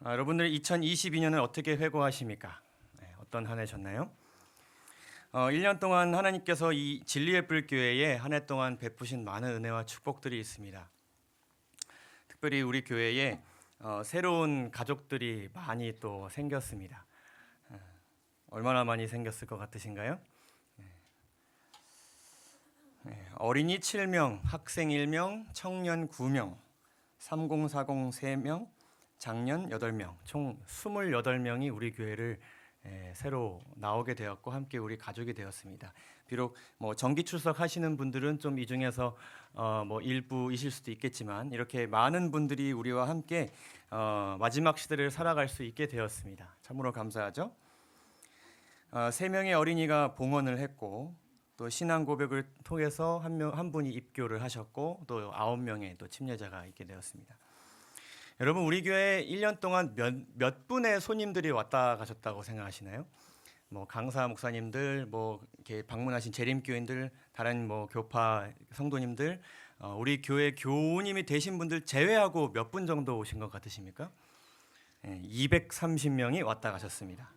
여러분들 2022년을 어떻게 회고하십니까? 어떤 한 해셨나요? 1년 동안 하나님께서 이 진리의 불 교회에 한 해 동안 베푸신 많은 은혜와 축복들이 있습니다. 특별히 우리 교회에 새로운 가족들이 많이 또 생겼습니다. 얼마나 많이 생겼을 것 같으신가요? 어린이 7명, 학생 1명, 청년 9명, 3040 3명, 장년 8명, 총 28명이 우리 교회를 새로 나오게 되었고 함께 우리 가족이 되었습니다. 비록 정기 출석하시는 분들은 좀 이 중에서 일부이실 수도 있겠지만 이렇게 많은 분들이 우리와 함께 마지막 시대를 살아갈 수 있게 되었습니다. 참으로 감사하죠. 3명의 어린이가 봉헌을 했고 또 신앙 고백을 통해서 한 분이 입교를 하셨고 또 9명의 또 침례자가 있게 되었습니다. 여러분 우리 교회 1년 동안 몇 분의 손님들이 왔다 가셨다고 생각하시나요? 강사 목사님들, 이렇게 방문하신 재림교인들, 다른 교파 성도님들, 우리 교회 교우님이 되신 분들 제외하고 몇 분 정도 오신 것 같으십니까? 230명이 왔다 가셨습니다.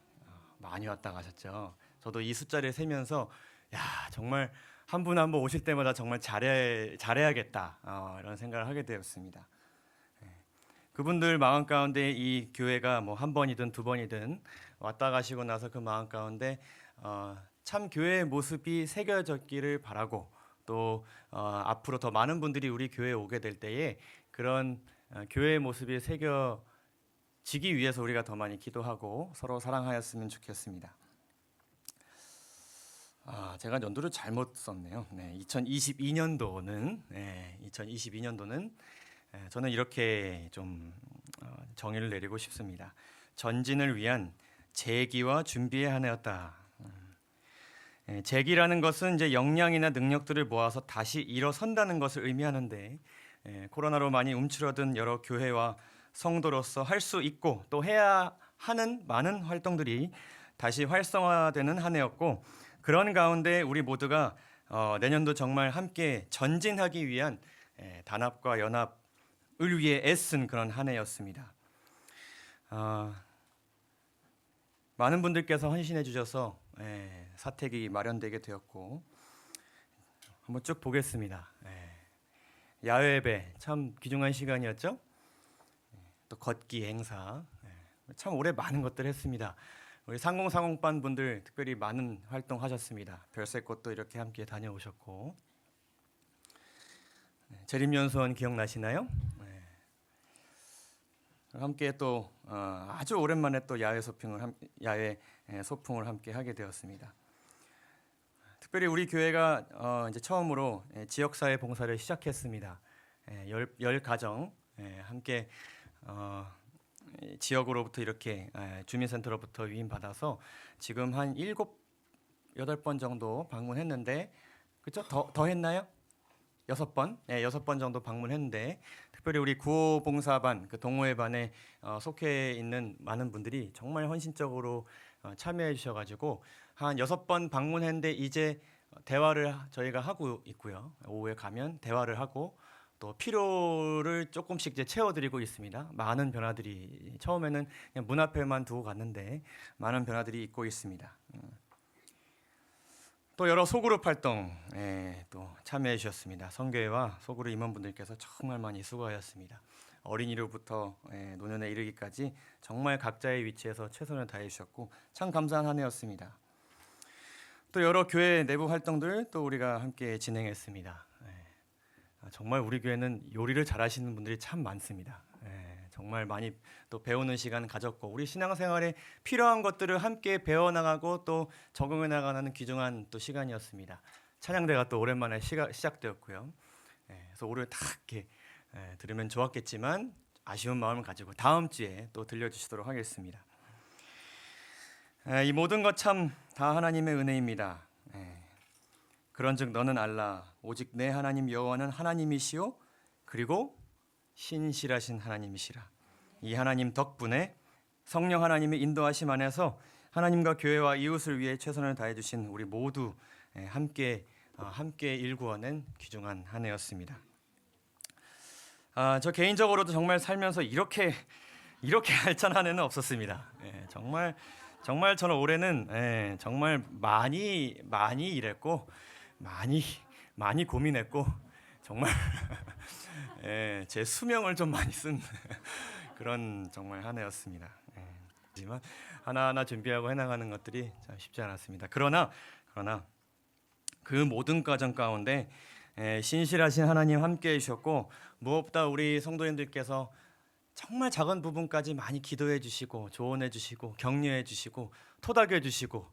많이 왔다 가셨죠. 저도 이 숫자를 세면서 정말 한 분 한 분 오실 때마다 정말 잘해야겠다 이런 생각을 하게 되었습니다. 그분들 마음 가운데 이 교회가 한 번이든 두 번이든 왔다 가시고 나서 그 마음 가운데 참 교회의 모습이 새겨졌기를 바라고 또 앞으로 더 많은 분들이 우리 교회에 오게 될 때에 그런 교회의 모습이 새겨지기 위해서 우리가 더 많이 기도하고 서로 사랑하였으면 좋겠습니다. 제가 연도를 잘못 썼네요. 2022년도는 저는 이렇게 좀 정의를 내리고 싶습니다. 전진을 위한 재기와 준비의 한 해였다. 재기라는 것은 이제 역량이나 능력들을 모아서 다시 일어선다는 것을 의미하는데 코로나로 많이 움츠러든 여러 교회와 성도로서 할 수 있고 또 해야 하는 많은 활동들이 다시 활성화되는 한 해였고 그런 가운데 우리 모두가 내년도 정말 함께 전진하기 위한 단합과 연합을 위해 애쓴 그런 한 해였습니다. 많은 분들께서 헌신해 주셔서 사택이 마련되게 되었고 한번 쭉 보겠습니다. 야외 예배 참 귀중한 시간이었죠. 또 걷기 행사 참 올해 많은 것들 했습니다. 우리 3040반 분들 특별히 많은 활동하셨습니다. 별세꽃도 이렇게 함께 다녀오셨고 재림연수원 기억나시나요? 함께 또 아주 오랜만에 또 야외 소풍을 함께 하게 되었습니다. 특별히 우리 교회가 이제 처음으로 지역사회 봉사를 시작했습니다. 10가정 함께 지역으로부터 이렇게 주민센터로부터 위임받아서 지금 한 7, 8번 정도 방문했는데 그렇죠? 더 했나요? 6번? 6번 정도 방문했는데 특별히 우리 구호봉사반, 그 동호회반에 속해 있는 많은 분들이 정말 헌신적으로 참여해 주셔가지고 한 6번 방문했는데 이제 대화를 저희가 하고 있고요. 오후에 가면 대화를 하고 또 필요를 조금씩 이제 채워드리고 있습니다. 많은 변화들이 처음에는 그냥 문 앞에만 두고 갔는데 많은 변화들이 있고 있습니다. 또 여러 소그룹 활동 또 참여해 주셨습니다. 성교회와 소그룹 임원분들께서 정말 많이 수고하셨습니다. 어린이로부터 노년에 이르기까지 정말 각자의 위치에서 최선을 다해 주셨고 참 감사한 한 해였습니다. 또 여러 교회 내부 활동들 또 우리가 함께 진행했습니다. 정말 우리 교회는 요리를 잘하시는 분들이 참 많습니다. 정말 많이 또 배우는 시간 가졌고 우리 신앙생활에 필요한 것들을 함께 배워나가고 또 적응해 나가는 귀중한 또 시간이었습니다. 찬양대가 또 오랜만에 시작되었고요. 그래서 오늘 다 이렇게 들으면 좋았겠지만 아쉬운 마음을 가지고 다음 주에 또 들려주시도록 하겠습니다. 이 모든 것 참 다 하나님의 은혜입니다. 그런즉 너는 알라 오직 내 하나님 여호와는 하나님이시요 그리고 신실하신 하나님이시라. 이 하나님 덕분에 성령 하나님의 인도하심 안에서 하나님과 교회와 이웃을 위해 최선을 다해 주신 우리 모두 함께 일구어낸 귀중한 한 해였습니다. 저 개인적으로도 정말 살면서 이렇게 이렇게 알찬 한 해는 없었습니다. 정말 저는 올해는 정말 많이 일했고 많이 고민했고 정말 제 수명을 좀 많이 쓴 그런 정말 한 해였습니다. 하지만 하나하나 준비하고 해나가는 것들이 참 쉽지 않았습니다. 그러나 그 모든 과정 가운데 신실하신 하나님 함께해 주셨고, 무엇보다 우리 성도님들께서 정말 작은 부분까지 많이 기도해 주시고 조언해 주시고 격려해 주시고 토닥여 주시고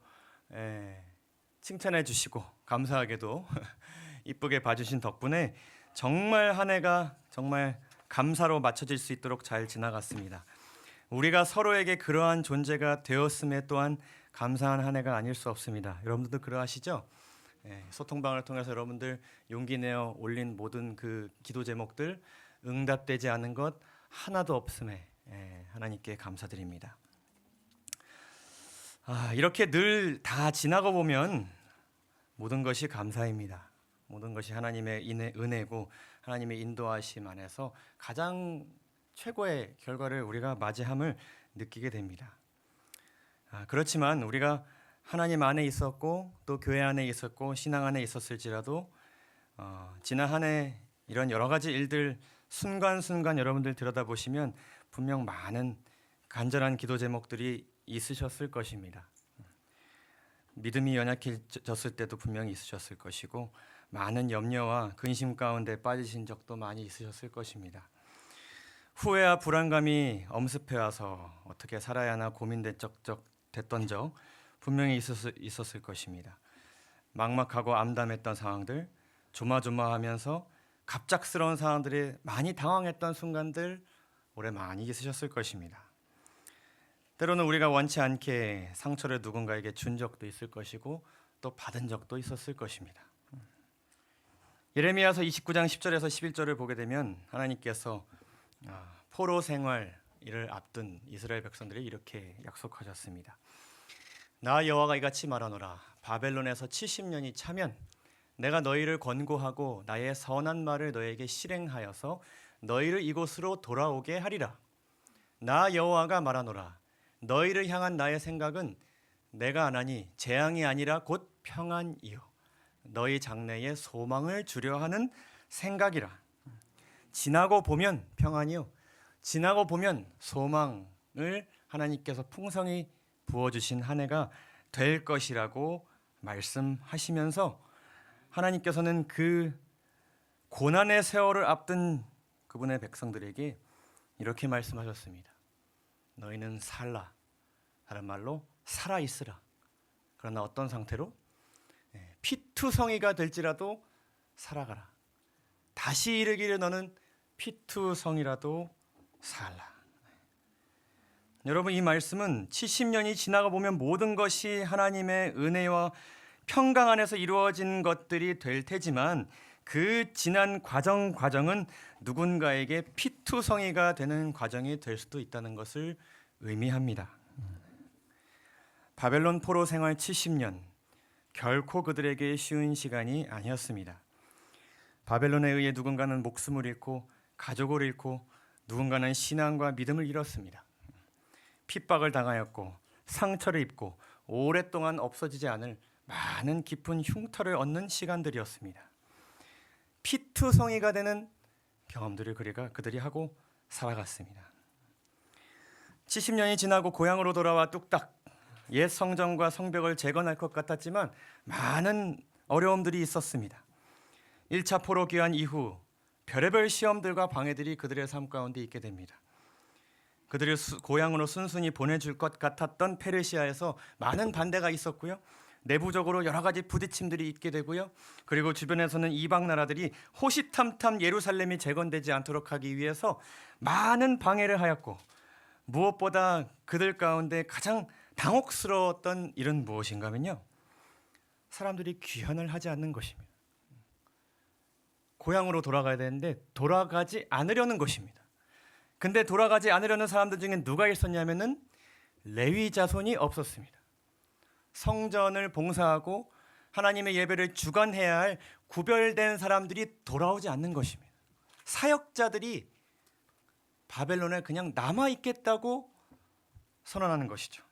칭찬해 주시고 감사하게도 이쁘게 봐주신 덕분에 정말 한 해가 정말 감사로 맞춰질 수 있도록 잘 지나갔습니다. 우리가 서로에게 그러한 존재가 되었음에 또한 감사한 한 해가 아닐 수 없습니다. 여러분들도 그러하시죠? 소통방을 통해서 여러분들 용기 내어 올린 모든 그 기도 제목들 응답되지 않은 것 하나도 없음에 하나님께 감사드립니다. 이렇게 늘 다 지나고 보면 모든 것이 감사입니다. 모든 것이 하나님의 은혜고 하나님의 인도하심 안에서 가장 최고의 결과를 우리가 맞이함을 느끼게 됩니다. 그렇지만 우리가 하나님 안에 있었고 또 교회 안에 있었고 신앙 안에 있었을지라도 지난 한 해 이런 여러 가지 일들 순간순간 여러분들 들여다보시면 분명 많은 간절한 기도 제목들이 있으셨을 것입니다. 믿음이 연약해졌을 때도 분명히 있으셨을 것이고 많은 염려와 근심 가운데 빠지신 적도 많이 있으셨을 것입니다. 후회와 불안감이 엄습해와서 어떻게 살아야 하나 고민됐던 적 분명히 있었을 것입니다. 막막하고 암담했던 상황들, 조마조마하면서 갑작스러운 상황들이 많이 당황했던 순간들 올해 많이 있으셨을 것입니다. 때로는 우리가 원치 않게 상처를 누군가에게 준 적도 있을 것이고 또 받은 적도 있었을 것입니다. 예레미야서 29장 10절에서 11절을 보게 되면 하나님께서 포로 생활을 앞둔 이스라엘 백성들이 이렇게 약속하셨습니다. 나 여호와가 이같이 말하노라. 바벨론에서 70년이 차면 내가 너희를 권고하고 나의 선한 말을 너에게 실행하여서 너희를 이곳으로 돌아오게 하리라. 나 여호와가 말하노라. 너희를 향한 나의 생각은 내가 안하니 재앙이 아니라 곧 평안이요 너희 장래에 소망을 주려 하는 생각이라. 지나고 보면 평안이요 지나고 보면 소망을 하나님께서 풍성히 부어주신 한 해가 될 것이라고 말씀하시면서 하나님께서는 그 고난의 세월을 앞둔 그분의 백성들에게 이렇게 말씀하셨습니다. 너희는 살라. 다른 말로 살아있으라. 그러나 어떤 상태로? 피투성이가 될지라도 살아가라. 다시 이르기를 너는 피투성이라도 살라. 여러분, 이 말씀은 70년이 지나가 보면 모든 것이 하나님의 은혜와 평강 안에서 이루어진 것들이 될 테지만 그 지난 과정은 누군가에게 피투성이가 되는 과정이 될 수도 있다는 것을 의미합니다. 바벨론 포로 생활 70년 결코 그들에게 쉬운 시간이 아니었습니다. 바벨론에 의해 누군가는 목숨을 잃고 가족을 잃고 누군가는 신앙과 믿음을 잃었습니다. 핍박을 당하였고 상처를 입고 오랫동안 없어지지 않을 많은 깊은 흉터를 얻는 시간들이었습니다. 피투성이가 되는 경험들을 그들이 하고 살아갔습니다. 70년이 지나고 고향으로 돌아와 뚝딱 옛 성전과 성벽을 재건할 것 같았지만 많은 어려움들이 있었습니다. 1차 포로 귀환 이후 별의별 시험들과 방해들이 그들의 삶 가운데 있게 됩니다. 그들을 고향으로 순순히 보내줄 것 같았던 페르시아에서 많은 반대가 있었고요. 내부적으로 여러 가지 부딪힘들이 있게 되고요. 그리고 주변에서는 이방 나라들이 호시탐탐 예루살렘이 재건되지 않도록 하기 위해서 많은 방해를 하였고, 무엇보다 그들 가운데 가장 당혹스러웠던 일은 무엇인가 하면요, 사람들이 귀환을 하지 않는 것입니다. 고향으로 돌아가야 되는데 돌아가지 않으려는 것입니다. 근데 돌아가지 않으려는 사람들 중에 누가 있었냐면은 레위 자손이 없었습니다. 성전을 봉사하고 하나님의 예배를 주관해야 할 구별된 사람들이 돌아오지 않는 것입니다. 사역자들이 바벨론에 그냥 남아 있겠다고 선언하는 것이죠.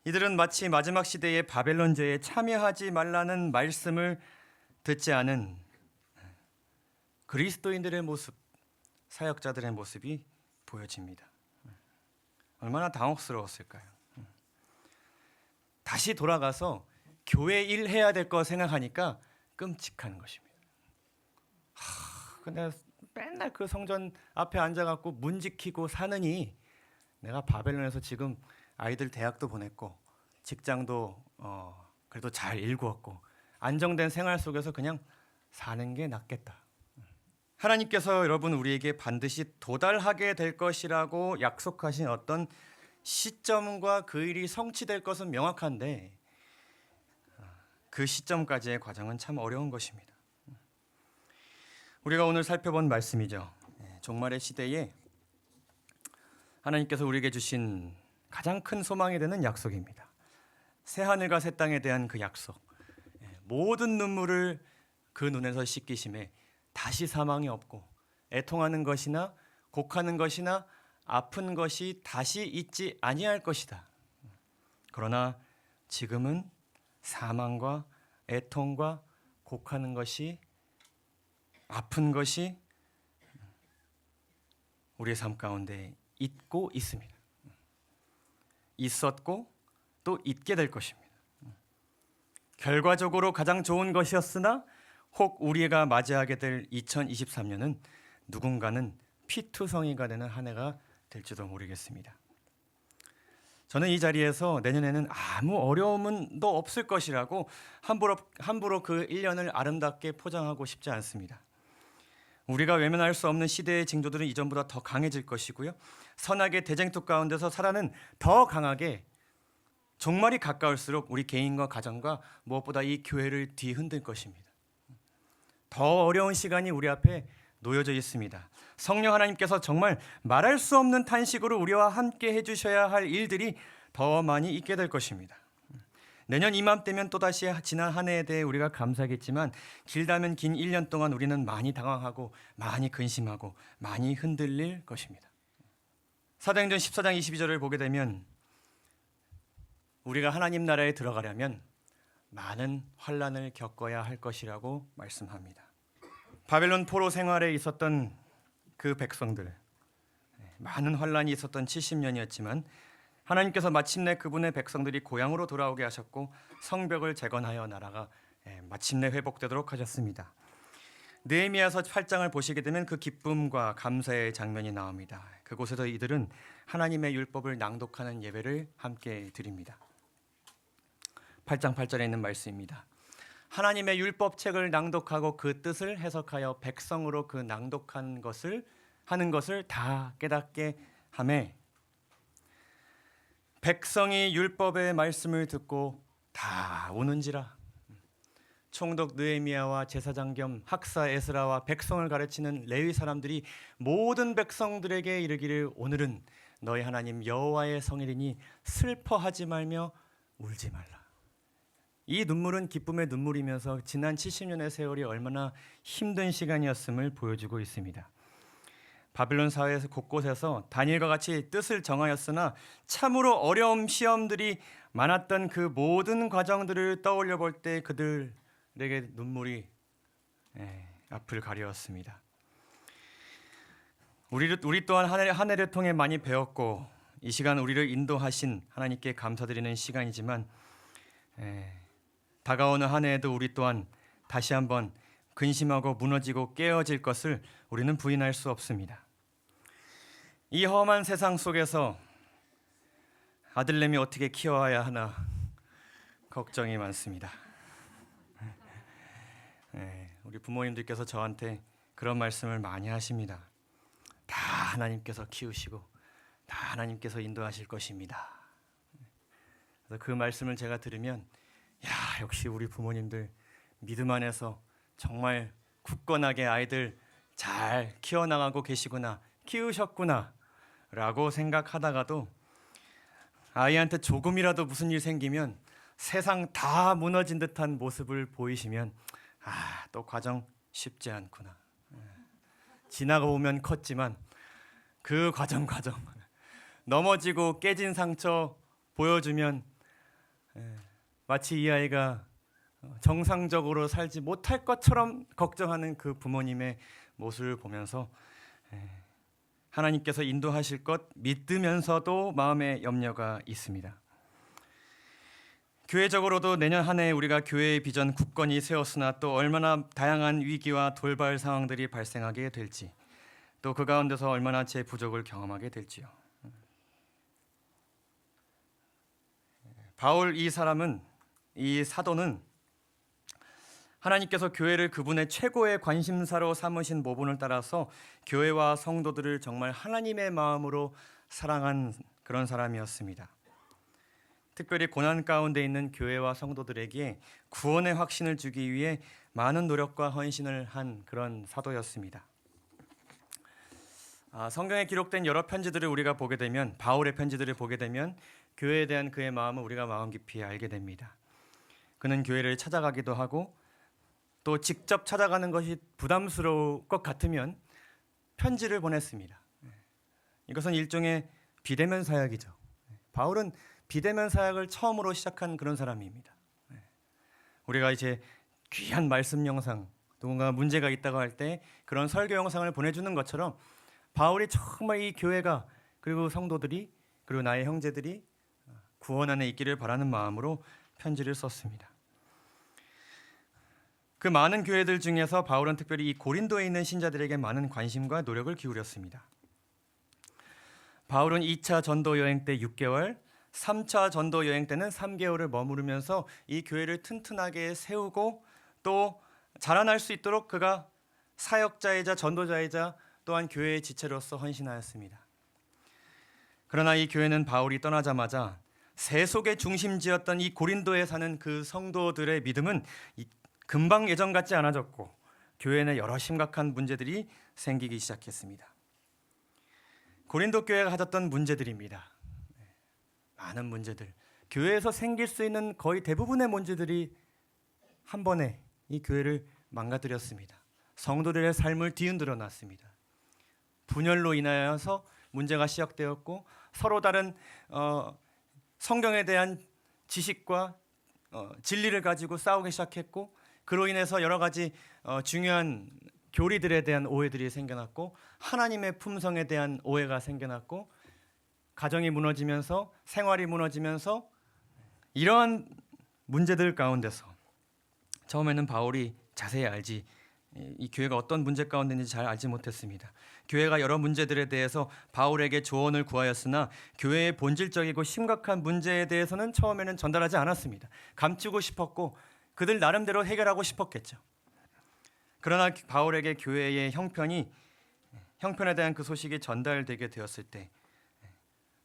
이들은 마치 마지막 시대의 바벨론제에 참여하지 말라는 말씀을 듣지 않은 그리스도인들의 모습, 사역자들의 모습이 보여집니다. 얼마나 당혹스러웠을까요? 다시 돌아가서 교회 일 해야 될 거 생각하니까 끔찍한 것입니다. 근데 맨날 그 성전 앞에 앉아갖고 문 지키고 사느니 내가 바벨론에서 지금 아이들 대학도 보냈고 직장도 그래도 잘 일구었고 안정된 생활 속에서 그냥 사는 게 낫겠다. 하나님께서 여러분 우리에게 반드시 도달하게 될 것이라고 약속하신 어떤 시점과 그 일이 성취될 것은 명확한데 그 시점까지의 과정은 참 어려운 것입니다. 우리가 오늘 살펴본 말씀이죠. 종말의 시대에 하나님께서 우리에게 주신 가장 큰 소망이 되는 약속입니다. 새 하늘과 새 땅에 대한 그 약속. 모든 눈물을 그 눈에서 씻기심에 다시 사망이 없고 애통하는 것이나 곡하는 것이나 아픈 것이 다시 있지 아니할 것이다. 그러나 지금은 사망과 애통과 곡하는 것이 아픈 것이 우리의 삶 가운데 있고 있습니다. 있었고 또 있게 될 것입니다. 결과적으로 가장 좋은 것이었으나 혹 우리가 맞이하게 될 2023년은 누군가는 피투성이가 되는 한 해가 될지도 모르겠습니다. 저는 이 자리에서 내년에는 아무 어려움은 또 없을 것이라고 함부로 그 1년을 아름답게 포장하고 싶지 않습니다. 우리가 외면할 수 없는 시대의 징조들은 이전보다 더 강해질 것이고요. 선악의 대쟁투 가운데서 살아는 더 강하게 종말이 가까울수록 우리 개인과 가정과 무엇보다 이 교회를 뒤흔들 것입니다. 더 어려운 시간이 우리 앞에 놓여져 있습니다. 성령 하나님께서 정말 말할 수 없는 탄식으로 우리와 함께 해주셔야 할 일들이 더 많이 있게 될 것입니다. 내년 이맘때면 또다시 지난 한 해에 대해 우리가 감사하겠지만 길다면 긴 1년 동안 우리는 많이 당황하고 많이 근심하고 많이 흔들릴 것입니다. 사도행전 14장 22절을 보게 되면 우리가 하나님 나라에 들어가려면 많은 환난을 겪어야 할 것이라고 말씀합니다. 바벨론 포로 생활에 있었던 그 백성들, 많은 환난이 있었던 70년이었지만 하나님께서 마침내 그분의 백성들이 고향으로 돌아오게 하셨고 성벽을 재건하여 나라가 마침내 회복되도록 하셨습니다. 느헤미야서 8장을 보시게 되면 그 기쁨과 감사의 장면이 나옵니다. 그곳에서 이들은 하나님의 율법을 낭독하는 예배를 함께 드립니다. 8장 8절에 있는 말씀입니다. 하나님의 율법책을 낭독하고 그 뜻을 해석하여 백성으로 그 낭독한 것을 하는 것을 다 깨닫게 하매 백성이 율법의 말씀을 듣고 다 우는지라. 총독 느헤미야와 제사장 겸 학사 에스라와 백성을 가르치는 레위 사람들이 모든 백성들에게 이르기를 오늘은 너희 하나님 여호와의 성일이니 슬퍼하지 말며 울지 말라. 이 눈물은 기쁨의 눈물이면서 지난 70년의 세월이 얼마나 힘든 시간이었음을 보여주고 있습니다. 바벨론 사회에서 곳곳에서 다니엘과 같이 뜻을 정하였으나 참으로 어려운 시험들이 많았던 그 모든 과정들을 떠올려 볼 때 그들에게 눈물이 앞을 가려웠습니다. 우리 또한 한 해를 통해 많이 배웠고 이 시간 우리를 인도하신 하나님께 감사드리는 시간이지만 다가오는 한 해에도 우리 또한 다시 한번 근심하고 무너지고 깨어질 것을 우리는 부인할 수 없습니다. 이 험한 세상 속에서 아들내미 어떻게 키워야 하나 걱정이 많습니다. 우리 부모님들께서 저한테 그런 말씀을 많이 하십니다. 다 하나님께서 키우시고 다 하나님께서 인도하실 것입니다. 그래서 그 말씀을 제가 들으면 역시 우리 부모님들 믿음 안에서 정말 굳건하게 아이들 잘 키워나가고 계시구나, 키우셨구나 라고 생각하다가도 아이한테 조금이라도 무슨 일 생기면 세상 다 무너진 듯한 모습을 보이시면 또 과정 쉽지 않구나. 지나가 보면 컸지만 그 과정 넘어지고 깨진 상처 보여주면 마치 이 아이가 정상적으로 살지 못할 것처럼 걱정하는 그 부모님의 모습을 보면서 하나님께서 인도하실 것 믿으면서도 마음에 염려가 있습니다. 교회적으로도 내년 한 해 우리가 교회의 비전 굳건히 세웠으나 또 얼마나 다양한 위기와 돌발 상황들이 발생하게 될지, 또 그 가운데서 얼마나 제 부족을 경험하게 될지요. 바울 이 사도는 하나님께서 교회를 그분의 최고의 관심사로 삼으신 모본을 따라서 교회와 성도들을 정말 하나님의 마음으로 사랑한 그런 사람이었습니다. 특별히 고난 가운데 있는 교회와 성도들에게 구원의 확신을 주기 위해 많은 노력과 헌신을 한 그런 사도였습니다. 성경에 기록된 여러 편지들을 우리가 보게 되면, 바울의 편지들을 보게 되면 교회에 대한 그의 마음을 우리가 마음 깊이 알게 됩니다. 그는 교회를 찾아가기도 하고 또 직접 찾아가는 것이 부담스러울 것 같으면 편지를 보냈습니다. 이것은 일종의 비대면 사역이죠. 바울은 비대면 사역을 처음으로 시작한 그런 사람입니다. 우리가 이제 귀한 말씀 영상, 누군가 문제가 있다고 할 때 그런 설교 영상을 보내주는 것처럼 바울이 정말 이 교회가, 그리고 성도들이, 그리고 나의 형제들이 구원 안에 있기를 바라는 마음으로 편지를 썼습니다. 그 많은 교회들 중에서 바울은 특별히 이 고린도에 있는 신자들에게 많은 관심과 노력을 기울였습니다. 바울은 2차 전도 여행 때 6개월, 3차 전도 여행 때는 3개월을 머무르면서 이 교회를 튼튼하게 세우고 또 자라날 수 있도록 그가 사역자이자 전도자이자 또한 교회의 지체로서 헌신하였습니다. 그러나 이 교회는 바울이 떠나자마자 세속의 중심지였던 이 고린도에 사는 그 성도들의 믿음은 금방 예전 같지 않아졌고 교회 내 여러 심각한 문제들이 생기기 시작했습니다. 고린도 교회가 가졌던 문제들입니다. 많은 문제들, 교회에서 생길 수 있는 거의 대부분의 문제들이 한 번에 이 교회를 망가뜨렸습니다. 성도들의 삶을 뒤흔들어 놨습니다. 분열로 인하여서 문제가 시작되었고 서로 다른 성경에 대한 지식과 진리를 가지고 싸우기 시작했고, 그로 인해서 여러 가지 중요한 교리들에 대한 오해들이 생겨났고, 하나님의 품성에 대한 오해가 생겨났고, 가정이 무너지면서 생활이 무너지면서 이러한 문제들 가운데서 처음에는 바울이 자세히 이 교회가 어떤 문제 가운데 있는지 잘 알지 못했습니다. 교회가 여러 문제들에 대해서 바울에게 조언을 구하였으나 교회의 본질적이고 심각한 문제에 대해서는 처음에는 전달하지 않았습니다. 감추고 싶었고 그들 나름대로 해결하고 싶었겠죠. 그러나 바울에게 교회의 형편에 대한 그 소식이 전달되게 되었을 때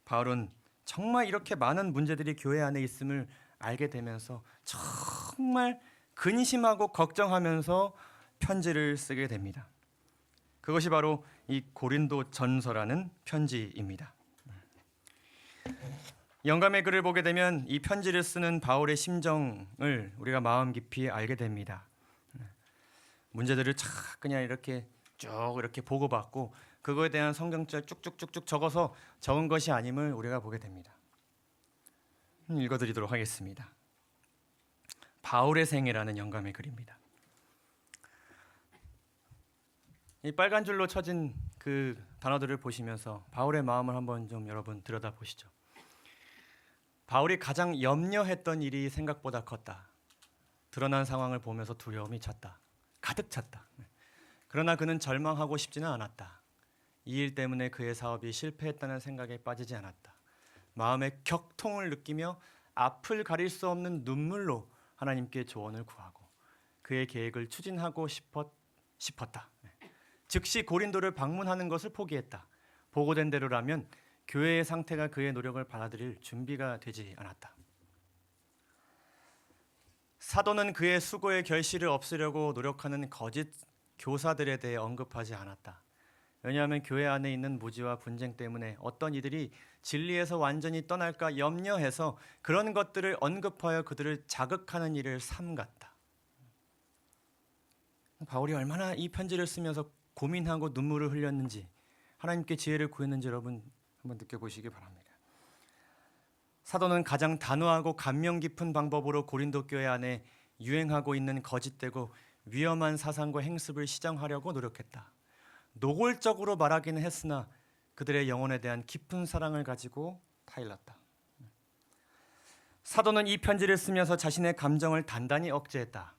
바울은 정말 이렇게 많은 문제들이 교회 안에 있음을 알게 되면서 정말 근심하고 걱정하면서 편지를 쓰게 됩니다. 그것이 바로 이 고린도 전서라는 편지입니다. 영감의 글을 보게 되면 이 편지를 쓰는 바울의 심정을 우리가 마음 깊이 알게 됩니다. 문제들을 착 그냥 이렇게 쭉 이렇게 보고받고 그거에 대한 성경절 쭉쭉쭉쭉 적어서 적은 것이 아님을 우리가 보게 됩니다. 읽어드리도록 하겠습니다. 바울의 생애라는 영감의 글입니다. 이 빨간 줄로 쳐진 그 단어들을 보시면서 바울의 마음을 한번 좀 여러분 들여다보시죠. 바울이 가장 염려했던 일이 생각보다 컸다. 드러난 상황을 보면서 두려움이 찼다. 가득 찼다. 그러나 그는 절망하고 싶지는 않았다. 이 일 때문에 그의 사업이 실패했다는 생각에 빠지지 않았다. 마음의 격통을 느끼며 앞을 가릴 수 없는 눈물로 하나님께 조언을 구하고 그의 계획을 추진하고 싶었다. 즉시 고린도를 방문하는 것을 포기했다. 보고된 대로라면 교회의 상태가 그의 노력을 받아들일 준비가 되지 않았다. 사도는 그의 수고의 결실을 없애려고 노력하는 거짓 교사들에 대해 언급하지 않았다. 왜냐하면 교회 안에 있는 무지와 분쟁 때문에 어떤 이들이 진리에서 완전히 떠날까 염려해서 그런 것들을 언급하여 그들을 자극하는 일을 삼갔다. 바울이 얼마나 이 편지를 쓰면서 고민하고 눈물을 흘렸는지, 하나님께 지혜를 구했는지 여러분 한번 느껴보시기 바랍니다. 사도는 가장 단호하고 감명 깊은 방법으로 고린도 교회 안에 유행하고 있는 거짓되고 위험한 사상과 행습을 시정하려고 노력했다. 노골적으로 말하기는 했으나 그들의 영혼에 대한 깊은 사랑을 가지고 타일렀다. 사도는 이 편지를 쓰면서 자신의 감정을 단단히 억제했다.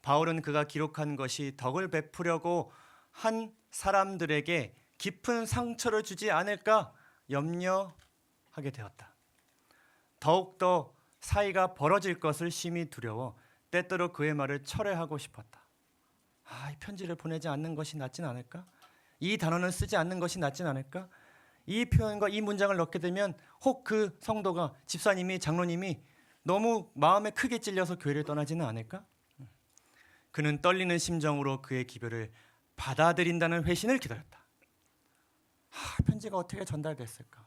바울은 그가 기록한 것이 덕을 베푸려고 한 사람들에게 깊은 상처를 주지 않을까 염려하게 되었다. 더욱더 사이가 벌어질 것을 심히 두려워 때때로 그의 말을 철회하고 싶었다. 이 편지를 보내지 않는 것이 낫진 않을까? 이 단어는 쓰지 않는 것이 낫진 않을까? 이 표현과 이 문장을 넣게 되면 혹 그 성도가, 집사님이, 장로님이 너무 마음에 크게 찔려서 교회를 떠나지는 않을까? 그는 떨리는 심정으로 그의 기별을 받아들인다는 회신을 기다렸다. 편지가 어떻게 전달됐을까?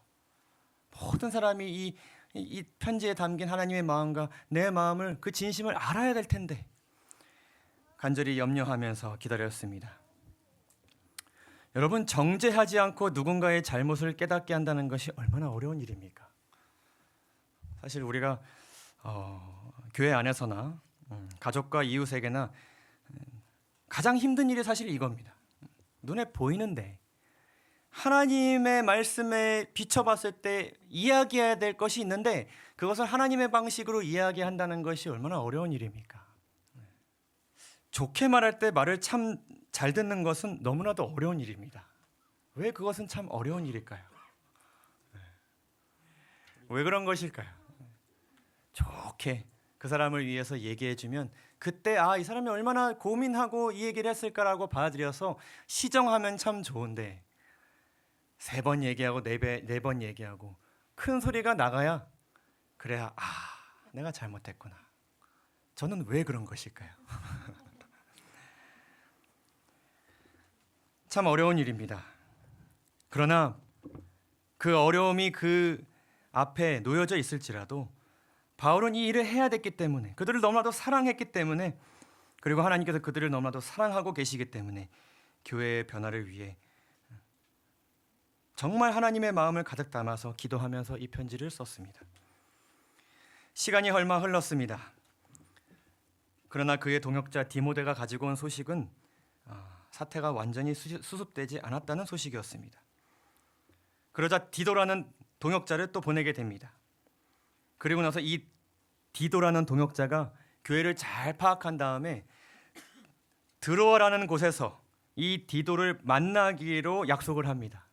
모든 사람이 이 편지에 담긴 하나님의 마음과 내 마음을, 그 진심을 알아야 될 텐데 간절히 염려하면서 기다렸습니다. 여러분, 정죄하지 않고 누군가의 잘못을 깨닫게 한다는 것이 얼마나 어려운 일입니까? 사실 우리가 교회 안에서나 가족과 이웃에게나 가장 힘든 일이 사실 이겁니다. 눈에 보이는데 하나님의 말씀에 비춰봤을 때 이야기해야 될 것이 있는데 그것을 하나님의 방식으로 이야기한다는 것이 얼마나 어려운 일입니까? 좋게 말할 때 말을 참 잘 듣는 것은 너무나도 어려운 일입니다. 왜 그것은 참 어려운 일일까요? 왜 그런 것일까요? 좋게 그 사람을 위해서 얘기해주면 그때 이 사람이 얼마나 고민하고 이 얘기를 했을까라고 받아들여서 시정하면 참 좋은데 3번 얘기하고 4번 얘기하고 큰 소리가 나가야 그래야 내가 잘못했구나. 저는 왜 그런 것일까요? 참 어려운 일입니다. 그러나 그 어려움이 그 앞에 놓여져 있을지라도 바울은 이 일을 해야 됐기 때문에, 그들을 너무나도 사랑했기 때문에, 그리고 하나님께서 그들을 너무나도 사랑하고 계시기 때문에 교회의 변화를 위해 정말 하나님의 마음을 가득 담아서 기도하면서 이 편지를 썼습니다. 시간이 얼마 흘렀습니다. 그러나 그의 동역자 디모데가 가지고 온 소식은 사태가 완전히 수습되지 않았다는 소식이었습니다. 그러자 디도라는 동역자를 또 보내게 됩니다. 그리고 나서 이 디도라는 동역자가 교회를 잘 파악한 다음에 드로아라는 곳에서 이 디도를 만나기로 약속을 합니다.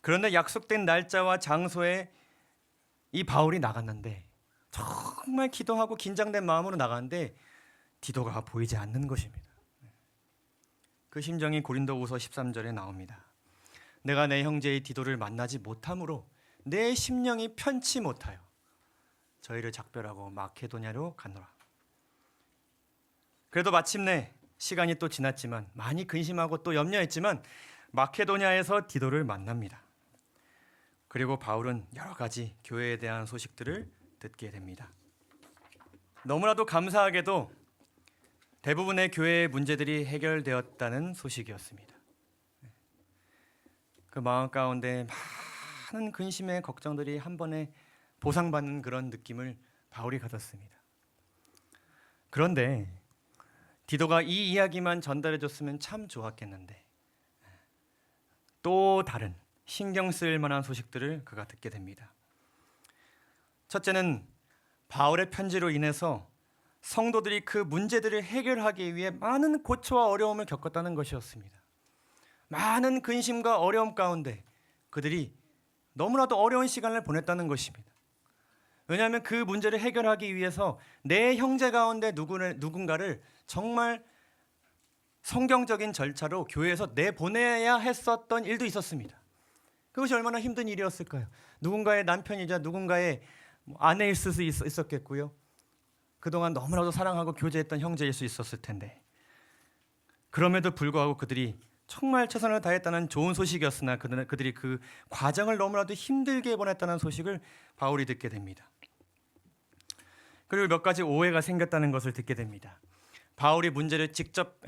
그런데 약속된 날짜와 장소에 이 바울이 나갔는데 정말 기도하고 긴장된 마음으로 나갔는데 디도가 보이지 않는 것입니다. 그 심정이 고린도후서 13절에 나옵니다. 내가 내 형제의 디도를 만나지 못함으로 내 심령이 편치 못하여 저희를 작별하고 마케도냐로 가노라. 그래도 마침내 시간이 또 지났지만 많이 근심하고 또 염려했지만 마케도냐에서 디도를 만납니다. 그리고 바울은 여러 가지 교회에 대한 소식들을 듣게 됩니다. 너무나도 감사하게도 대부분의 교회의 문제들이 해결되었다는 소식이었습니다. 그 마음 가운데 많은 근심의 걱정들이 한 번에 보상받는 그런 느낌을 바울이 가졌습니다. 그런데 디도가 이 이야기만 전달해줬으면 참 좋았겠는데 또 다른 신경 쓰일 만한 소식들을 그가 듣게 됩니다. 첫째는 바울의 편지로 인해서 성도들이 그 문제들을 해결하기 위해 많은 고초와 어려움을 겪었다는 것이었습니다. 많은 근심과 어려움 가운데 그들이 너무나도 어려운 시간을 보냈다는 것입니다. 왜냐하면 그 문제를 해결하기 위해서 내 형제 가운데 누군가를 정말 성경적인 절차로 교회에서 내보내야 했었던 일도 있었습니다. 그것이 얼마나 힘든 일이었을까요? 누군가의 남편이자 누군가의 아내일 수 있었겠고요. 그동안 너무나도 사랑하고 교제했던 형제일 수 있었을 텐데 그럼에도 불구하고 그들이 정말 최선을 다했다는 좋은 소식이었으나 그들이 그 과정을 너무나도 힘들게 보냈다는 소식을 바울이 듣게 됩니다. 그리고 몇 가지 오해가 생겼다는 것을 듣게 됩니다. 바울이 문제를 직접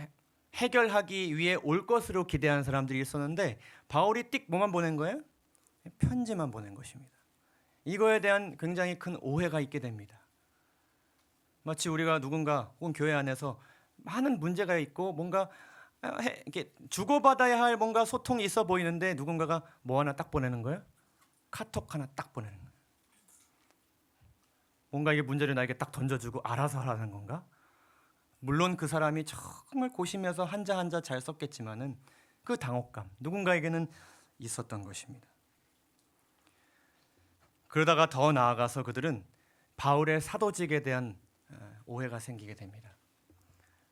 해결하기 위해 올 것으로 기대한 사람들이 있었는데 바울이 띡 뭐만 보낸 거예요? 편지만 보낸 것입니다. 이거에 대한 굉장히 큰 오해가 있게 됩니다. 마치 우리가 누군가 혹은 교회 안에서 많은 문제가 있고 뭔가 이렇게 주고받아야 할 뭔가 소통이 있어 보이는데 누군가가 뭐 하나 딱 보내는 거예요? 카톡 하나 딱 보내는 거예요. 뭔가 이게 문제를 나에게 딱 던져주고 알아서 하라는 건가? 물론 그 사람이 정말 고심해서 한자 한자 잘 썼겠지만은 그 당혹감 누군가에게는 있었던 것입니다. 그러다가 더 나아가서 그들은 바울의 사도직에 대한 오해가 생기게 됩니다.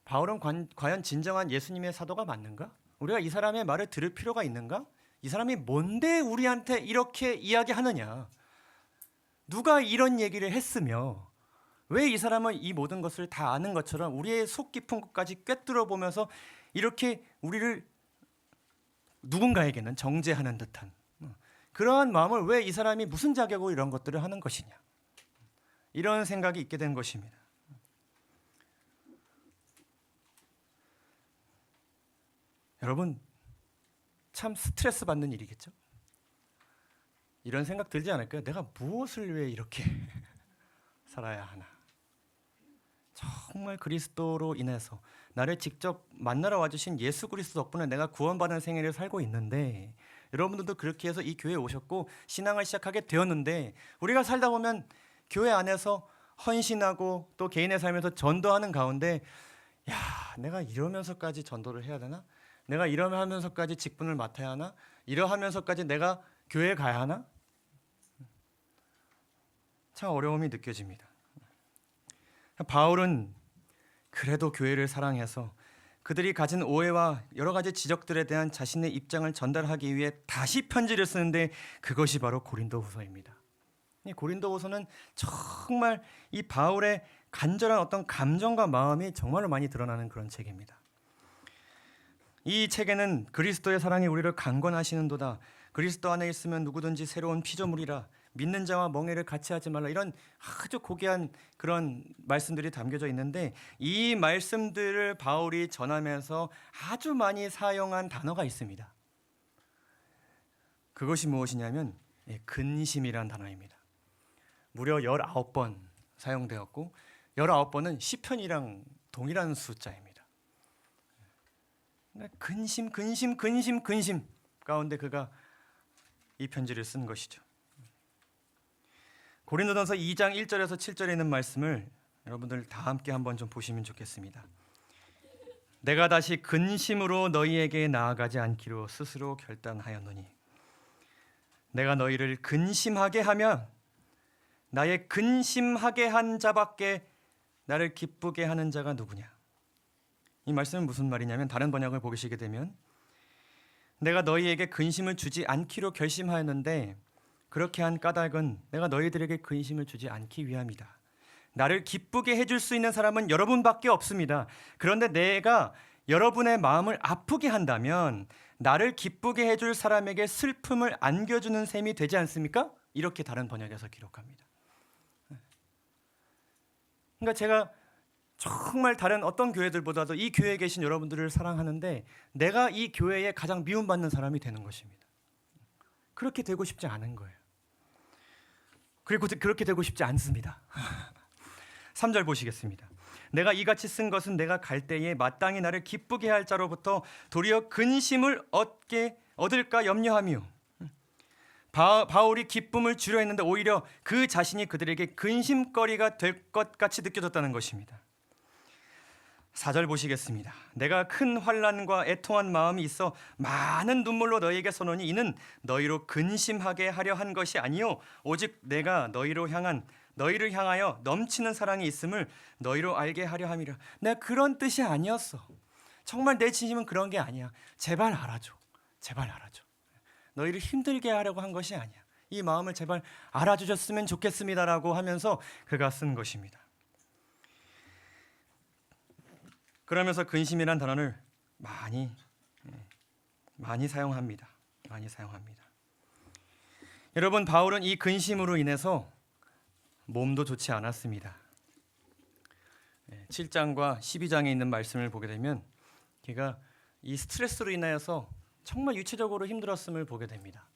바울은 과연 진정한 예수님의 사도가 맞는가? 우리가 이 사람의 말을 들을 필요가 있는가? 이 사람이 뭔데 우리한테 이렇게 이야기하느냐? 누가 이런 얘기를 했으며 왜 이 사람은 이 모든 것을 다 아는 것처럼 우리의 속 깊은 것까지 꿰뚫어 보면서 이렇게 우리를 누군가에게는 정죄하는 듯한 그러한 마음을 왜 이 사람이 무슨 자격으로 이런 것들을 하는 것이냐? 이런 생각이 있게 된 것입니다. 여러분 참 스트레스 받는 일이겠죠? 이런 생각 들지 않을까요? 내가 무엇을 위해 이렇게 살아야 하나? 정말 그리스도로 인해서 나를 직접 만나러 와주신 예수 그리스도 덕분에 내가 구원받은 생애를 살고 있는데 여러분들도 그렇게 해서 이 교회에 오셨고 신앙을 시작하게 되었는데 우리가 살다 보면 교회 안에서 헌신하고 또 개인의 삶에서 전도하는 가운데 야, 내가 이러면서까지 전도를 해야 되나? 내가 이러면서까지 직분을 맡아야 하나? 이러하면서까지 내가 교회에 가야 하나? 참 어려움이 느껴집니다. 바울은 그래도 교회를 사랑해서 그들이 가진 오해와 여러 가지 지적들에 대한 자신의 입장을 전달하기 위해 다시 편지를 쓰는데 그것이 바로 고린도후서입니다. 이 고린도후서는 정말 이 바울의 간절한 어떤 감정과 마음이 정말로 많이 드러나는 그런 책입니다. 이 책에는 그리스도의 사랑이 우리를 강권하시는도다. 그리스도 안에 있으면 누구든지 새로운 피조물이라. 믿는 자와 멍해를 같이 하지 말라. 이런 아주 고귀한 그런 말씀들이 담겨져 있는데 이 말씀들을 바울이 전하면서 아주 많이 사용한 단어가 있습니다. 그것이 무엇이냐면 근심이란 단어입니다. 무려 19번 사용되었고 19번은 시편이랑 동일한 숫자입니다. 근심 가운데 그가 이 편지를 쓴 것이죠. 고린도전서 2장 1절에서 7절에 있는 말씀을 여러분들 다 함께 한번 좀 보시면 좋겠습니다. 내가 다시 근심으로 너희에게 나아가지 않기로 스스로 결단하였노니 내가 너희를 근심하게 하면 나의 근심하게 한 자밖에 나를 기쁘게 하는 자가 누구냐? 이 말씀은 무슨 말이냐면 다른 번역을 보시게 되면 내가 너희에게 근심을 주지 않기로 결심하였는데 그렇게 한 까닭은 내가 너희들에게 근심을 주지 않기 위함이다. 나를 기쁘게 해줄 수 있는 사람은 여러분밖에 없습니다. 그런데 내가 여러분의 마음을 아프게 한다면 나를 기쁘게 해줄 사람에게 슬픔을 안겨주는 셈이 되지 않습니까? 이렇게 다른 번역에서 기록합니다. 그러니까 제가 정말 다른 어떤 교회들보다도 이 교회에 계신 여러분들을 사랑하는데 내가 이 교회에 가장 미움받는 사람이 되는 것입니다. 그렇게 되고 싶지 않은 거예요. 그리고 그렇게 되고 싶지 않습니다. 3절 보시겠습니다. 내가 이같이 쓴 것은 내가 갈 때에 마땅히 나를 기쁘게 할 자로부터 도리어 근심을 얻을까 염려하며 바울이 기쁨을 주려 했는데 오히려 그 자신이 그들에게 근심거리가 될 것 같이 느껴졌다는 것입니다. 4절 보시겠습니다. 내가 큰 환난과 애통한 마음이 있어 많은 눈물로 너희에게 써노니 이는 너희로 근심하게 하려 한 것이 아니요 오직 내가 너희를 향하여 넘치는 사랑이 있음을 너희로 알게 하려 함이라. 내가 그런 뜻이 아니었어. 정말 내 진심은 그런 게 아니야. 제발 알아줘. 제발 알아줘. 너희를 힘들게 하려고 한 것이 아니야. 이 마음을 제발 알아주셨으면 좋겠습니다라고 하면서 그가 쓴 것입니다. 그러면서 근심이란 단어를 많이 사용합니다. 많이 사용합니다. 여러분, 바울은 이 근심으로 인해서 몸도 좋지 않았습니다. 7장과 12장에 있는 말씀을 보게 되면 그가 이 스트레스로 인하여서 정말 유체적으로 힘들었음을 보게 됩니다.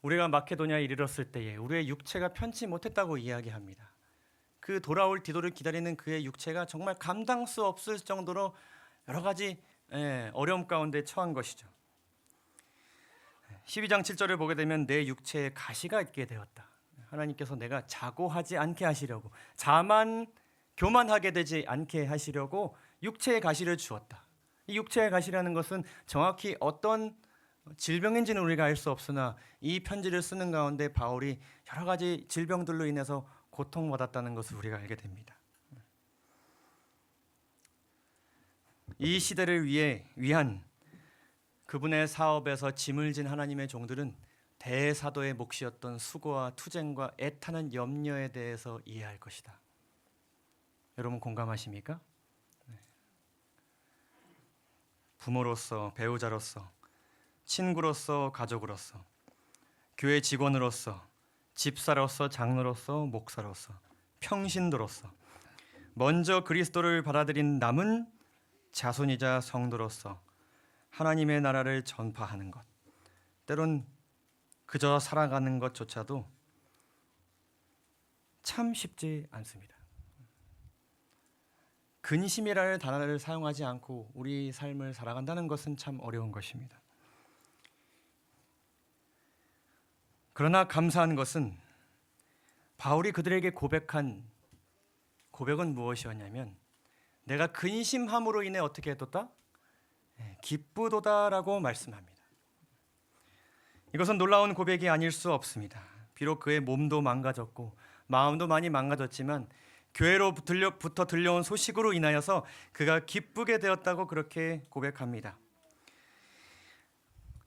우리가 마케도냐에 이르렀을 때에 우리의 육체가 편치 못했다고 이야기합니다. 그 돌아올 디도를 기다리는 그의 육체가 정말 감당 수 없을 정도로 여러 가지 어려움 가운데 처한 것이죠. 12장 7절을 보게 되면 내 육체에 가시가 있게 되었다. 하나님께서 내가 자고하지 않게 하시려고, 교만하게 되지 않게 하시려고 육체의 가시를 주었다. 이 육체의 가시라는 것은 정확히 어떤 질병인지는 우리가 알 수 없으나 이 편지를 쓰는 가운데 바울이 여러 가지 질병들로 인해서 고통받았다는 것을 우리가 알게 됩니다. 이 시대를 위한 그분의 사업에서 짐을 진 하나님의 종들은 대사도의 몫이었던 수고와 투쟁과 애타는 염려에 대해서 이해할 것이다. 여러분 공감하십니까? 부모로서, 배우자로서, 친구로서, 가족으로서, 교회 직원으로서, 집사로서, 장로로서, 목사로서, 평신도로서, 먼저 그리스도를 받아들인 남은 자손이자 성도로서 하나님의 나라를 전파하는 것, 때론 그저 살아가는 것조차도 참 쉽지 않습니다. 근심이라는 단어를 사용하지 않고 우리 삶을 살아간다는 것은 참 어려운 것입니다. 그러나 감사한 것은 바울이 그들에게 고백한 고백은 무엇이었냐면, 내가 근심함으로 인해 어떻게 했도다? 기쁘도다라고 말씀합니다. 이것은 놀라운 고백이 아닐 수 없습니다. 비록 그의 몸도 망가졌고 마음도 많이 망가졌지만 교회로부터 들려온 소식으로 인하여서 그가 기쁘게 되었다고 그렇게 고백합니다.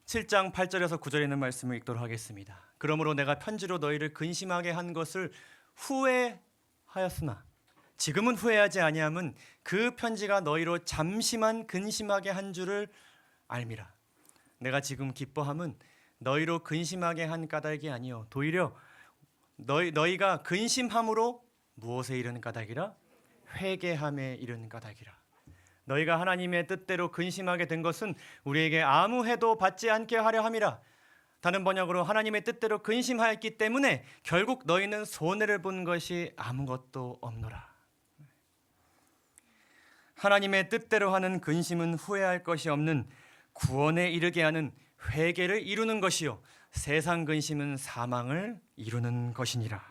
7장 8절에서 9절에 있는 말씀을 읽도록 하겠습니다. 그러므로 내가 편지로 너희를 근심하게 한 것을 후회하였으나 지금은 후회하지 아니함은 그 편지가 너희로 잠시만 근심하게 한 줄을 알미라. 내가 지금 기뻐함은 너희로 근심하게 한 까닭이 아니요 도리어 너희가 근심함으로 무엇에 이르는 까닭이라? 회개함에 이르는 까닭이라. 너희가 하나님의 뜻대로 근심하게 된 것은 우리에게 아무 해도 받지 않게 하려 함이라. 다른 번역으로 하나님의 뜻대로 근심하였기 때문에 결국 너희는 손해를 본 것이 아무것도 없노라. 하나님의 뜻대로 하는 근심은 후회할 것이 없는 구원에 이르게 하는 회개를 이루는 것이요 세상 근심은 사망을 이루는 것이니라.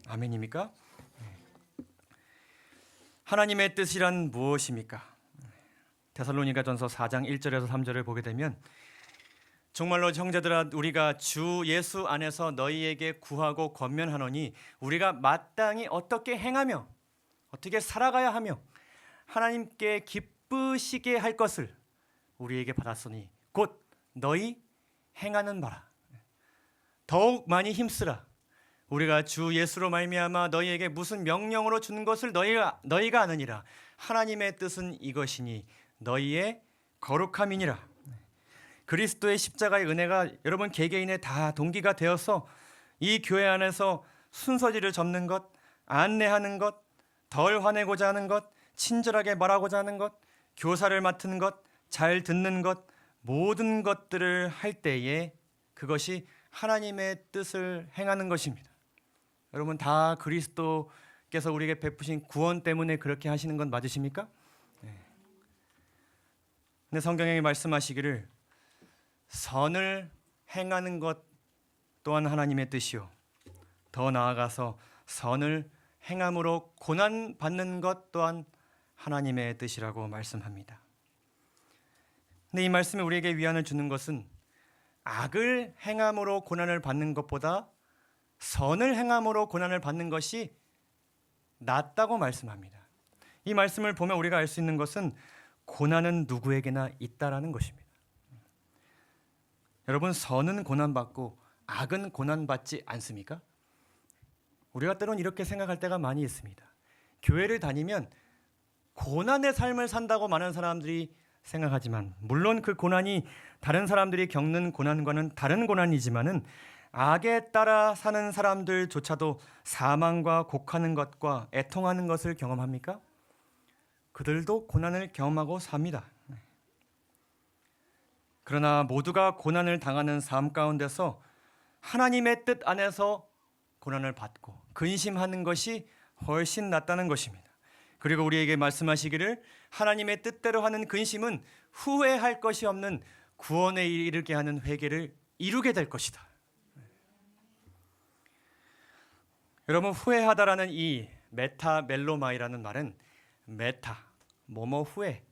아멘입니까? 하나님의 뜻이란 무엇입니까? 데살로니가전서 4장 1절에서 3절을 보게 되면, 정말로 형제들아 우리가 주 예수 안에서 너희에게 구하고 권면하노니 우리가 마땅히 어떻게 행하며 어떻게 살아가야 하며 하나님께 기쁘시게 할 것을 우리에게 받았으니 곧 너희 행하는 바라. 더욱 많이 힘쓰라. 우리가 주 예수로 말미암아 너희에게 무슨 명령으로 준 것을 너희가 아느니라. 하나님의 뜻은 이것이니 너희의 거룩함이니라. 그리스도의 십자가의 은혜가 여러분 개개인의 다 동기가 되어서 이 교회 안에서 순서지를 접는 것, 안내하는 것, 덜 화내고자 하는 것, 친절하게 말하고자 하는 것, 교사를 맡은 것, 잘 듣는 것, 모든 것들을 할 때에 그것이 하나님의 뜻을 행하는 것입니다. 여러분 다 그리스도께서 우리에게 베푸신 구원 때문에 그렇게 하시는 건 맞으십니까? 근데 성경에 말씀하시기를 선을 행하는 것 또한 하나님의 뜻이요 더 나아가서 선을 행함으로 고난 받는 것 또한 하나님의 뜻이라고 말씀합니다. 근데 이 말씀이 우리에게 위안을 주는 것은 악을 행함으로 고난을 받는 것보다 선을 행함으로 고난을 받는 것이 낫다고 말씀합니다. 이 말씀을 보면 우리가 알 수 있는 것은 고난은 누구에게나 있다라는 것입니다. 여러분 선은 고난받고 악은 고난받지 않습니까? 우리가 때론 이렇게 생각할 때가 많이 있습니다. 교회를 다니면 고난의 삶을 산다고 많은 사람들이 생각하지만, 물론 그 고난이 다른 사람들이 겪는 고난과는 다른 고난이지만은 악에 따라 사는 사람들조차도 사망과 곡하는 것과 애통하는 것을 경험합니까? 그들도 고난을 경험하고 삽니다. 그러나 모두가 고난을 당하는 삶 가운데서 하나님의 뜻 안에서 고난을 받고 근심하는 것이 훨씬 낫다는 것입니다. 그리고 우리에게 말씀하시기를 하나님의 뜻대로 하는 근심은 후회할 것이 없는 구원에 이르게 하는 회개를 이루게 될 것이다. 여러분, 후회하다라는 이 메타멜로마이라는 말은 메타, 뭐뭐 후회,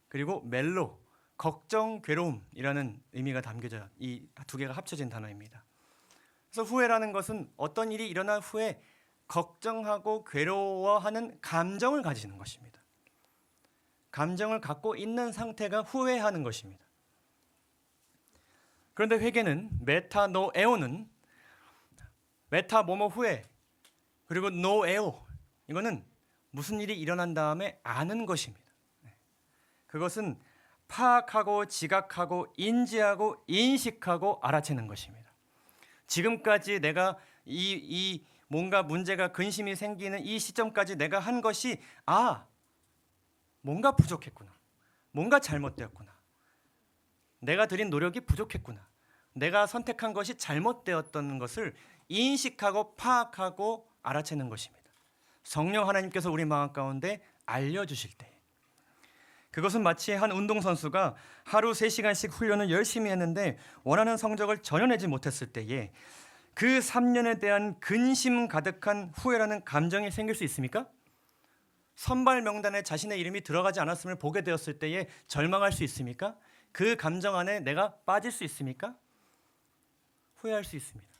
그리고 멜로, 걱정, 괴로움이라는 의미가 담겨져 이 두 개가 합쳐진 단어입니다. 그래서 후회라는 것은 어떤 일이 일어난 후에 걱정하고 괴로워하는 감정을 가지는 것입니다. 감정을 갖고 있는 상태가 후회하는 것입니다. 그런데 회개는 메타노에오는 메타 뭐뭐 후회 그리고 노에오, 이거는 무슨 일이 일어난 다음에 아는 것입니다. 그것은 파악하고 지각하고 인지하고 인식하고 알아채는 것입니다. 지금까지 내가 이 뭔가 문제가 근심이 생기는 이 시점까지 내가 한 것이 뭔가 부족했구나. 뭔가 잘못되었구나. 내가 들인 노력이 부족했구나. 내가 선택한 것이 잘못되었던 것을 인식하고 파악하고 알아채는 것입니다. 성령 하나님께서 우리 마음 가운데 알려주실 때, 그것은 마치 한 운동선수가 하루 3시간씩 훈련을 열심히 했는데 원하는 성적을 전혀 내지 못했을 때에 그 3년에 대한 근심 가득한 후회라는 감정이 생길 수 있습니까? 선발 명단에 자신의 이름이 들어가지 않았음을 보게 되었을 때에 절망할 수 있습니까? 그 감정 안에 내가 빠질 수 있습니까? 후회할 수 있습니다.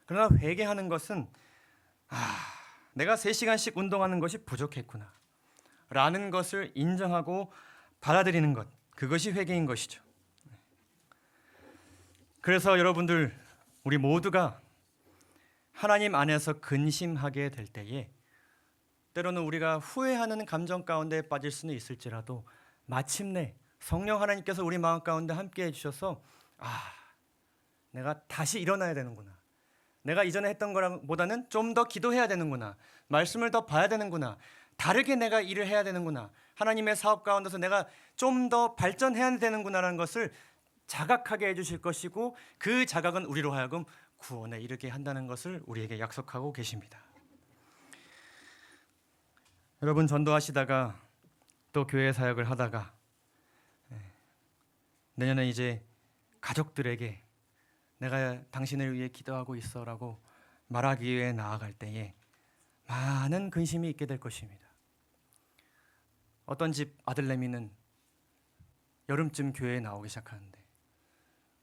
그러나 회개하는 것은 내가 3시간씩 운동하는 것이 부족했구나 라는 것을 인정하고 받아들이는 것, 그것이 회개인 것이죠. 그래서 여러분들, 우리 모두가 하나님 안에서 근심하게 될 때에 때로는 우리가 후회하는 감정 가운데 빠질 수는 있을지라도 마침내 성령 하나님께서 우리 마음 가운데 함께 해주셔서 내가 다시 일어나야 되는구나, 내가 이전에 했던 거보다는 좀 더 기도해야 되는구나, 말씀을 더 봐야 되는구나, 다르게 내가 일을 해야 되는구나, 하나님의 사업 가운데서 내가 좀 더 발전해야 되는구나라는 것을 자각하게 해주실 것이고, 그 자각은 우리로 하여금 구원에 이르게 한다는 것을 우리에게 약속하고 계십니다. 여러분, 전도하시다가 또 교회 사역을 하다가 내년에 이제 가족들에게 내가 당신을 위해 기도하고 있어라고 말하기 위해 나아갈 때에 많은 근심이 있게 될 것입니다. 어떤 집 아들내미는 여름쯤 교회에 나오기 시작하는데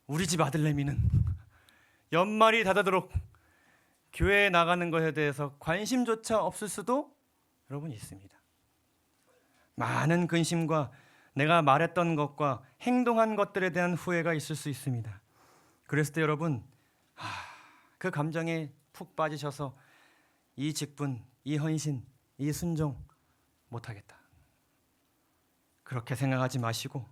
우리 집 아들내미는 연말이 다다도록 교회에 나가는 것에 대해서 관심조차 없을 수도 여러분 있습니다. 많은 근심과 내가 말했던 것과 행동한 것들에 대한 후회가 있을 수 있습니다. 그랬을 때 여러분, 그 감정에 푹 빠지셔서 이 직분, 이 헌신, 이 순종 못하겠다, 그렇게 생각하지 마시고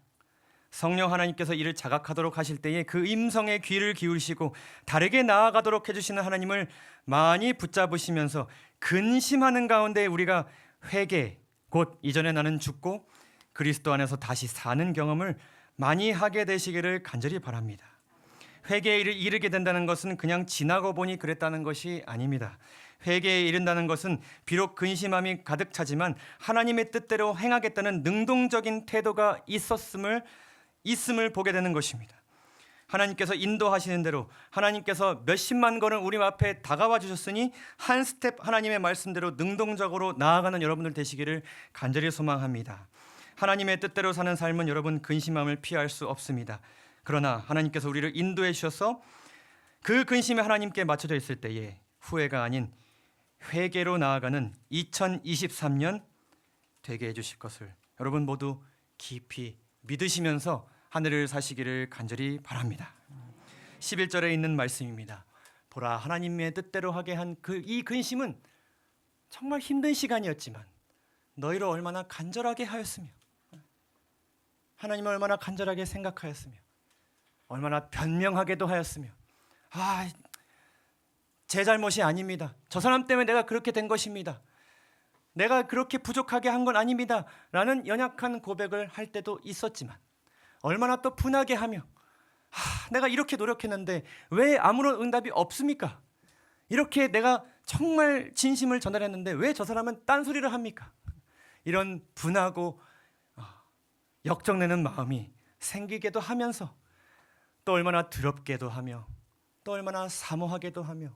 성령 하나님께서 이를 자각하도록 하실 때에 그 음성에 귀를 기울이시고 다르게 나아가도록 해주시는 하나님을 많이 붙잡으시면서 근심하는 가운데 우리가 회개, 곧 이전에 나는 죽고 그리스도 안에서 다시 사는 경험을 많이 하게 되시기를 간절히 바랍니다. 회개에 이르게 된다는 것은 그냥 지나고 보니 그랬다는 것이 아닙니다. 회개에 이른다는 것은 비록 근심함이 가득 차지만 하나님의 뜻대로 행하겠다는 능동적인 태도가 있음을 보게 되는 것입니다. 하나님께서 인도하시는 대로 하나님께서 몇십만 걸음 우리 앞에 다가와 주셨으니 한 스텝 하나님의 말씀대로 능동적으로 나아가는 여러분들 되시기를 간절히 소망합니다. 하나님의 뜻대로 사는 삶은 여러분 근심함을 피할 수 없습니다. 그러나 하나님께서 우리를 인도해 주셔서 그 근심이 하나님께 맞춰져 있을 때에 후회가 아닌 회개로 나아가는 2023년 되게 해주실 것을 여러분 모두 깊이 믿으시면서 하늘을 사시기를 간절히 바랍니다. 11절에 있는 말씀입니다. 보라, 하나님의 뜻대로 하게 한 이 근심은 정말 힘든 시간이었지만 너희를 얼마나 간절하게 하였으며, 하나님을 얼마나 간절하게 생각하였으며, 얼마나 변명하게도 하였으며, 제 잘못이 아닙니다, 저 사람 때문에 내가 그렇게 된 것입니다, 내가 그렇게 부족하게 한 건 아닙니다 라는 연약한 고백을 할 때도 있었지만 얼마나 또 분하게 하며 내가 이렇게 노력했는데 왜 아무런 응답이 없습니까? 이렇게 내가 정말 진심을 전달했는데 왜 저 사람은 딴소리를 합니까? 이런 분하고 역정내는 마음이 생기게도 하면서 또 얼마나 더럽게도 하며 또 얼마나 사모하게도 하며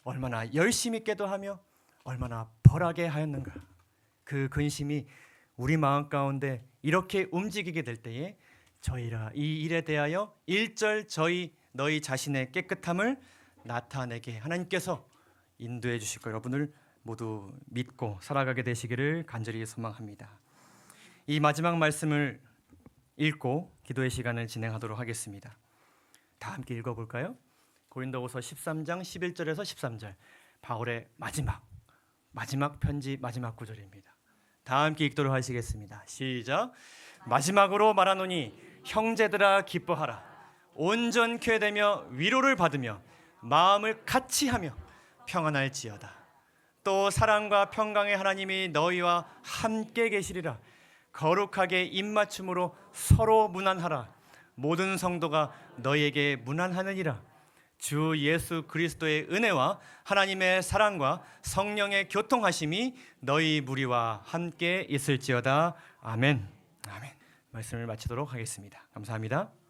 얼마나 열심 있게도 하며 얼마나 벌하게 하였는가. 그 근심이 우리 마음 가운데 이렇게 움직이게 될 때에 저희라 이 일에 대하여 일절 너희 자신의 깨끗함을 나타내게 하나님께서 인도해 주실 거 여러분을 모두 믿고 살아가게 되시기를 간절히 소망합니다. 이 마지막 말씀을 읽고 기도의 시간을 진행하도록 하겠습니다. 다 함께 읽어볼까요? 고린도후서 13장 11절에서 13절, 바울의 마지막 편지 마지막 구절입니다. 다 함께 읽도록 하시겠습니다. 시작. 마지막으로 말하노니 형제들아 기뻐하라. 온전케 되며 위로를 받으며 마음을 같이 하며 평안할지어다. 또 사랑과 평강의 하나님이 너희와 함께 계시리라. 거룩하게 입맞춤으로 서로 문안하라. 모든 성도가 너희에게 문안하느니라. 주 예수 그리스도의 은혜와 하나님의 사랑과 성령의 교통하심이 너희 무리와 함께 있을지어다. 아멘. 아멘. 말씀을 마치도록 하겠습니다. 감사합니다.